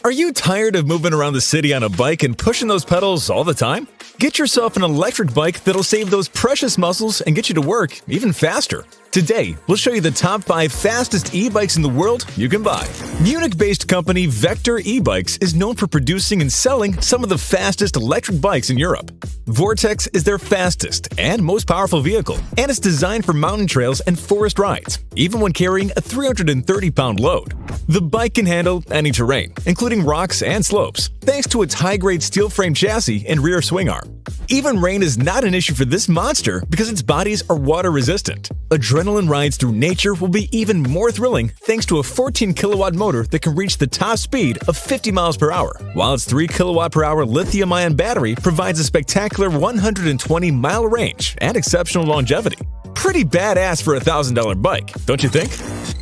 Are you tired of moving around the city on a bike and pushing those pedals all the time? Get yourself an electric bike that'll save those precious muscles and get you to work even faster. Today, we'll show you the top 5 fastest e-bikes in the world you can buy. Munich-based company Vector eBikes is known for producing and selling some of the fastest electric bikes in Europe. Vortex is their fastest and most powerful vehicle, and it's designed for mountain trails and forest rides, even when carrying a 330-pound load. The bike can handle any terrain, including rocks and slopes, thanks to its high-grade steel frame chassis and rear swing arm. Even rain is not an issue for this monster because its bodies are water-resistant. Adrenaline rides through nature will be even more thrilling thanks to a 14-kilowatt motor that can reach the top speed of 50 miles per hour, while its 3-kilowatt-per-hour lithium-ion battery provides a spectacular 120-mile range and exceptional longevity. Pretty badass for a $1,000 bike, don't you think?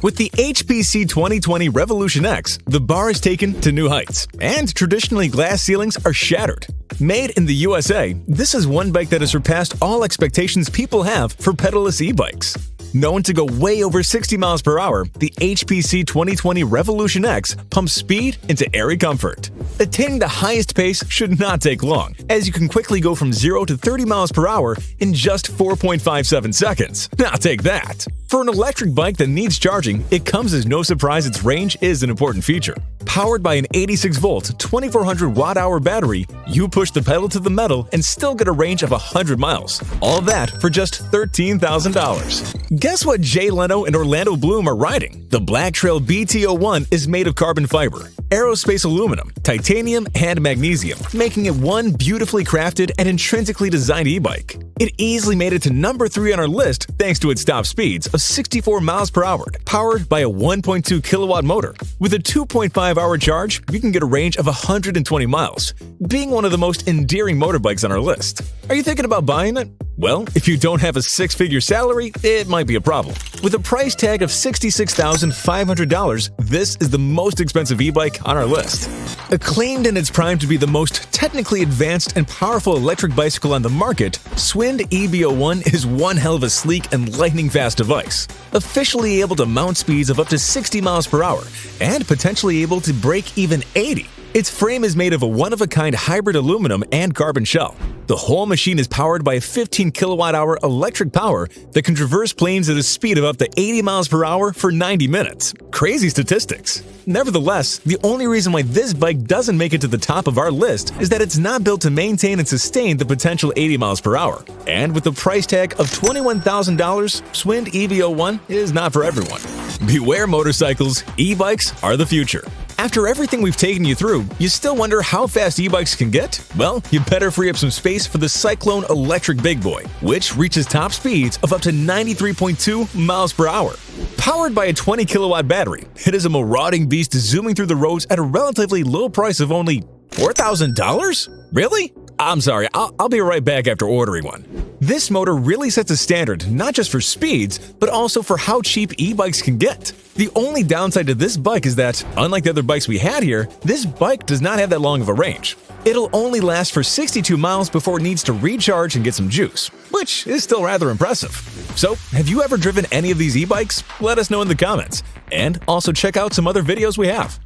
With the HPC 2020 Revolution X, the bar is taken to new heights, and traditionally glass ceilings are shattered. Made in the USA, this is one bike that has surpassed all expectations people have for pedalless e-bikes. Known to go way over 60 miles per hour, the HPC 2020 Revolution X pumps speed into airy comfort. Attaining the highest pace should not take long, as you can quickly go from 0 to 30 miles per hour in just 4.57 seconds. Now take that! For an electric bike that needs charging, it comes as no surprise its range is an important feature. Powered by an 86-volt, 2400 watt-hour battery, you push the pedal to the metal and still get a range of 100 miles. All that for just $13,000. Guess what Jay Leno and Orlando Bloom are riding? The Black Trail BT01 is made of carbon fiber, aerospace aluminum, titanium, and magnesium, making it one beautifully crafted and intrinsically designed e-bike. It easily made it to number 3 on our list thanks to its top speeds of 64 miles per hour, powered by a 1.2 kilowatt motor. With a 2.5-hour charge, you can get a range of 120 miles, being one of the most endearing motorbikes on our list. Are you thinking about buying it? Well, if you don't have a 6-figure salary, it might be a problem. With a price tag of $66,500, this is the most expensive e-bike on our list. Acclaimed in its prime to be the most technically advanced and powerful electric bicycle on the market, Swind EB01 is one hell of a sleek and lightning-fast device. Officially able to mount speeds of up to 60 miles per hour, and potentially able to break even 80. Its frame is made of a one-of-a-kind hybrid aluminum and carbon shell. The whole machine is powered by a 15-kilowatt-hour electric power that can traverse plains at a speed of up to 80 miles per hour for 90 minutes. Crazy statistics. Nevertheless, the only reason why this bike doesn't make it to the top of our list is that it's not built to maintain and sustain the potential 80 miles per hour. And with a price tag of $21,000, Swind EB01 is not for everyone. Beware motorcycles, e-bikes are the future. After everything we've taken you through, you still wonder how fast e-bikes can get? Well, you better free up some space for the Cyclone Electric Big Boy, which reaches top speeds of up to 93.2 miles per hour. Powered by a 20-kilowatt battery, it is a marauding beast zooming through the roads at a relatively low price of only $4,000? Really? I'm sorry, I'll be right back after ordering one. This motor really sets a standard not just for speeds, but also for how cheap e-bikes can get. The only downside to this bike is that, unlike the other bikes we had here, this bike does not have that long of a range. It'll only last for 62 miles before it needs to recharge and get some juice, which is still rather impressive. So, have you ever driven any of these e-bikes? Let us know in the comments, and also check out some other videos we have.